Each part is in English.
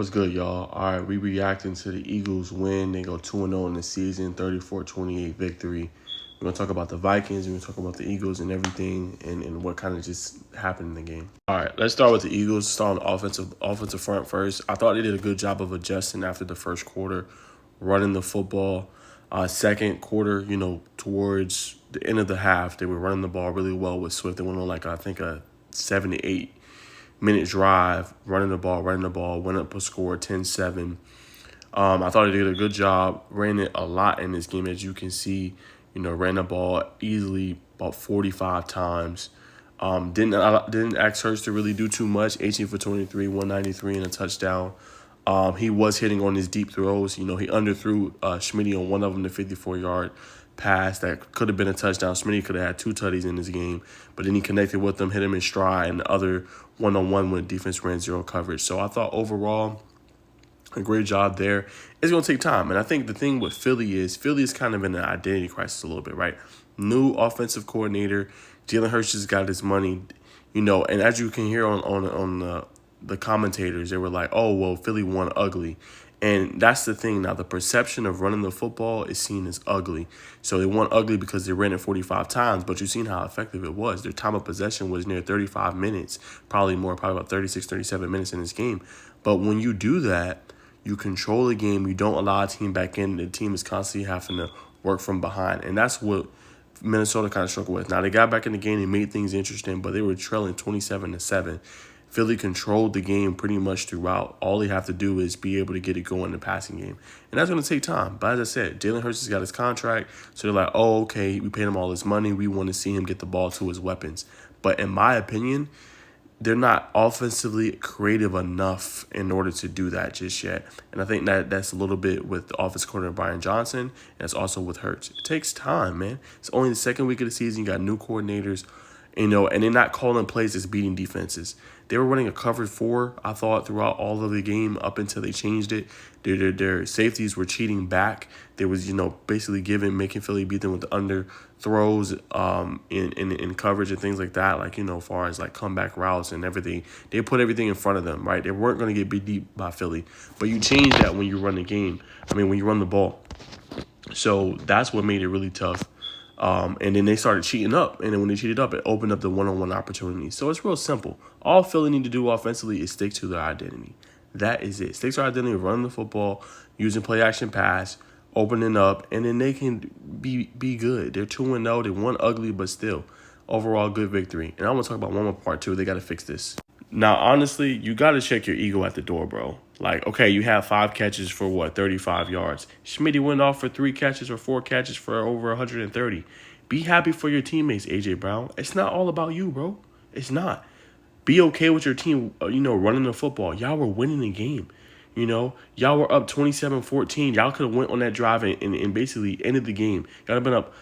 What's good, y'all? All right, we reacting to the Eagles win. They go 2-0 in the season, 34-28 victory. We're going to talk about the Vikings. We're going to talk about the Eagles and everything and what kind of just happened in the game. All right, let's start with the Eagles. Start on the offensive front first. I thought they did a good job of adjusting after the first quarter, running the football. Second quarter, towards the end of the half, they were running the ball really well with Swift. They went on I think a 7 to 8 minute drive, running the ball, went up a score 10-7. I thought he did a good job, ran it a lot in this game, as you can see, ran the ball easily about 45 times. Didn't ask Hurts to really do too much, 18 for 23, 193 and a touchdown. He was hitting on his deep throws. He underthrew Schmitty on one of them, the 54-yard pass that could have been a touchdown. Schmitty could have had 2 tutties in this game, but then he connected with them, hit him in stride, and the other one-on-one when defense ran zero coverage. So I thought overall, a great job there. It's going to take time. And I think the thing with Philly is kind of in an identity crisis a little bit, right? New offensive coordinator. Jalen Hurts just got his money, and as you can hear on the commentators, they were like, oh, well, Philly won ugly. And that's the thing. Now, the perception of running the football is seen as ugly. So they won ugly because they ran it 45 times, but you've seen how effective it was. Their time of possession was near 35 minutes, probably about 36, 37 minutes in this game. But when you do that, you control the game. You don't allow a team back in. The team is constantly having to work from behind. And that's what Minnesota kind of struggled with. Now, they got back in the game. They made things interesting, but they were trailing 27-7. Philly controlled the game pretty much throughout. All they have to do is be able to get it going in the passing game. And that's going to take time. But as I said, Jalen Hurts has got his contract. So they're like, oh, okay, we paid him all this money. We want to see him get the ball to his weapons. But in my opinion, they're not offensively creative enough in order to do that just yet. And I think that's a little bit with the offensive coordinator Brian Johnson, and it's also with Hurts. It takes time, man. It's only the second week of the season. You got new coordinators, and they're not calling plays that's beating defenses. They were running a cover 4, I thought, throughout all of the game up until they changed it. Their safeties were cheating back. They was, basically making Philly beat them with the under throws in coverage and things like that, as far as comeback routes and everything. They put everything in front of them, right? They weren't going to get beat deep by Philly. But you change that when you run the game. When you run the ball. So that's what made it really tough. And then they started cheating up. And then when they cheated up, it opened up the one-on-one opportunities. So it's real simple. All Philly need to do offensively is stick to their identity. That is it. Stick to their identity, running the football, using play-action pass, opening up, and then they can be good. They're 2-0. They won ugly, but still, overall good victory. And I want to talk about one more part, too. They got to fix this. Now, honestly, you got to check your ego at the door, bro. Okay, you have 5 catches for 35 yards. Schmitty went off for 3 catches or 4 catches for over 130. Be happy for your teammates, A.J. Brown. It's not all about you, bro. It's not. Be okay with your team, running the football. Y'all were winning the game. Y'all were up 27-14. Y'all could have went on that drive and basically ended the game. Y'all have been up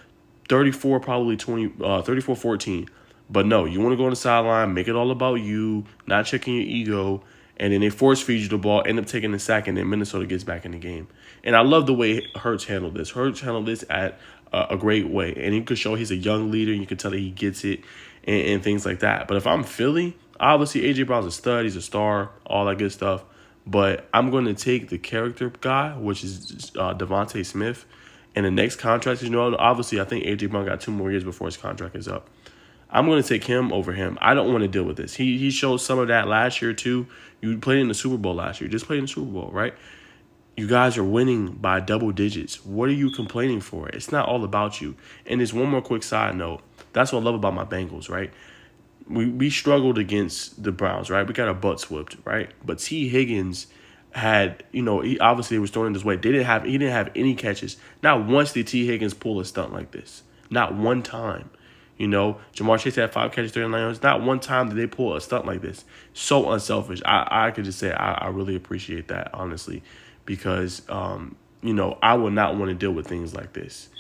34-14. But no, you want to go on the sideline, make it all about you, not checking your ego, and then they force feed you the ball, end up taking the sack, and then Minnesota gets back in the game. And I love the way Hurts handled this. Hurts handled this at a great way. And you could show he's a young leader, and you can tell that he gets it and things like that. But if I'm Philly, obviously A.J. Brown's a stud, he's a star, all that good stuff. But I'm going to take the character guy, which is Devontae Smith, and the next contract, obviously I think A.J. Brown got 2 more years before his contract is up. I'm going to take him over him. I don't want to deal with this. He showed some of that last year, too. You played in the Super Bowl last year. Just played in the Super Bowl, right? You guys are winning by double digits. What are you complaining for? It's not all about you. And there's one more quick side note. That's what I love about my Bengals, right? We struggled against the Browns, right? We got our butts whooped, right? But T. Higgins had, he obviously was throwing his way. He didn't have any catches. Not once did T. Higgins pull a stunt like this. Not one time. Jamar Chase had 5 catches, 39 yards. Not one time did they pull a stunt like this. So unselfish. I could just say I really appreciate that, honestly, because, I would not want to deal with things like this,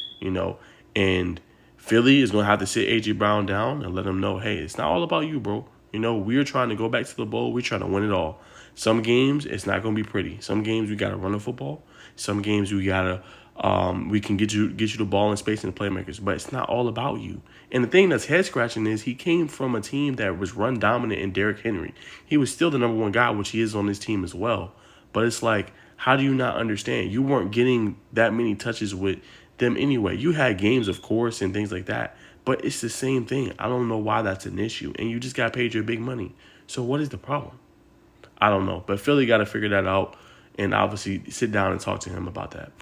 And Philly is going to have to sit A.J. Brown down and let him know, hey, it's not all about you, bro. We're trying to go back to the bowl. We're trying to win it all. Some games, it's not going to be pretty. Some games, we got to run the football. Some games, we got to we can get you the ball in space and the playmakers, but it's not all about you. And the thing that's head scratching is he came from a team that was run dominant in Derrick Henry. He was still the number 1 guy, which he is on this team as well. But it's like, how do you not understand? You weren't getting that many touches with them anyway. You had games, of course, and things like that. But it's the same thing. I don't know why that's an issue. And you just got paid your big money. So what is the problem? I don't know. But Philly got to figure that out and obviously sit down and talk to him about that.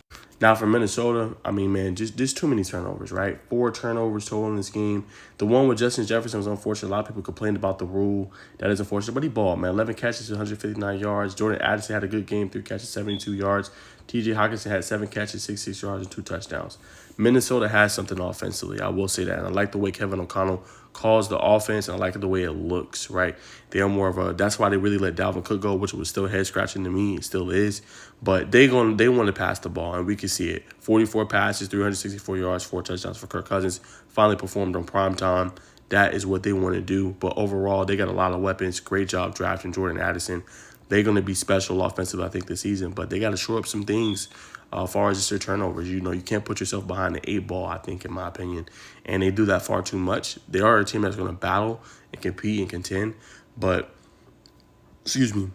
Now for Minnesota, I mean, man, just too many turnovers, right? 4 turnovers total in this game. The one with Justin Jefferson was unfortunate. A lot of people complained about the rule. That is unfortunate, but he balled, man. 11 catches, 159 yards. Jordan Addison had a good game, 3 catches, 72 yards. T.J. Hockenson had 7 catches, 66 yards, and 2 touchdowns. Minnesota has something offensively. I will say that. And I like the way Kevin O'Connell calls the offense, and I like the way it looks, right? They are more of a, that's why they really let Dalvin Cook go, which was still head scratching to me. It still is. But they want to pass the ball, and we can see it. 44 passes, 364 yards, 4 touchdowns for Kirk Cousins. Finally performed on prime time. That is what they want to do. But overall, they got a lot of weapons. Great job drafting Jordan Addison. They're going to be special offensively, I think, this season. But they got to shore up some things as far as just their turnovers. You know, you can't put yourself behind the 8 ball, I think, in my opinion. And they do that far too much. They are a team that's going to battle and compete and contend. But, excuse me,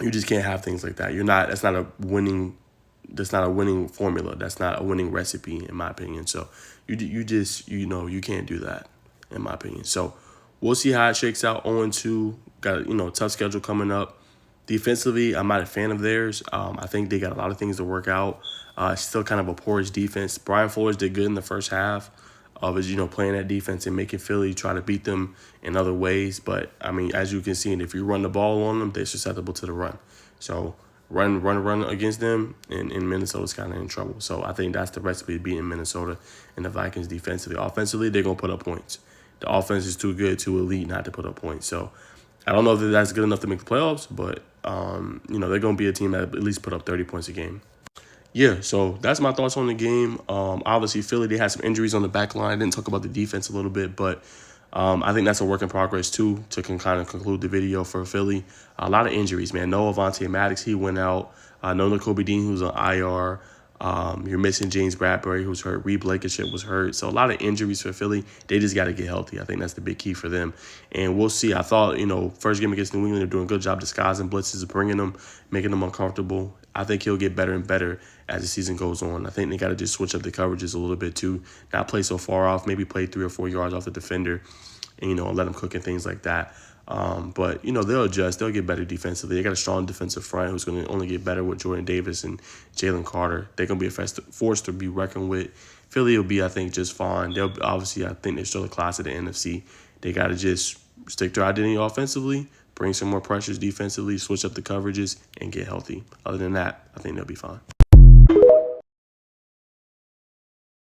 you just can't have things like that. That's not a winning formula. That's not a winning recipe, in my opinion. So you just, you can't do that, in my opinion. So we'll see how it shakes out. 0-2, got a tough schedule coming up. Defensively, I'm not a fan of theirs. I think they got a lot of things to work out. Still kind of a porous defense. Brian Flores did good in the first half of his, playing that defense and making Philly try to beat them in other ways. But, I mean, as you can see, and if you run the ball on them, they're susceptible to the run. So run against them, and Minnesota's kind of in trouble. So I think that's the recipe to beating Minnesota and the Vikings defensively. Offensively, they're going to put up points. The offense is too good, too elite not to put up points. So I don't know if that's good enough to make the playoffs, but, they're going to be a team that at least put up 30 points a game. Yeah, so that's my thoughts on the game. Obviously, Philly, they had some injuries on the back line. Didn't talk about the defense a little bit, but I think that's a work in progress, too, to kind of conclude the video for Philly. A lot of injuries, man. No Avonte Maddox, he went out. No Nakobe Dean, who's on IR. You're missing James Bradbury, who's hurt. Reed Blankenship was hurt. So a lot of injuries for Philly. They just got to get healthy. I think that's the big key for them. And we'll see. I thought, first game against New England, they're doing a good job disguising blitzes, bringing them, making them uncomfortable. I think he'll get better and better as the season goes on. I think they got to just switch up the coverages a little bit too. Not play so far off. Maybe play 3 or 4 yards off the defender and, let them cook and things like that. But, they'll adjust. They'll get better defensively. They got a strong defensive front who's going to only get better with Jordan Davis and Jalen Carter. They're going to be a force to be reckoned with. Philly will be, I think, just fine. They'll obviously, I think they're still a class of the NFC. They got to just stick to identity offensively, bring some more pressures defensively, switch up the coverages, and get healthy. Other than that, I think they'll be fine.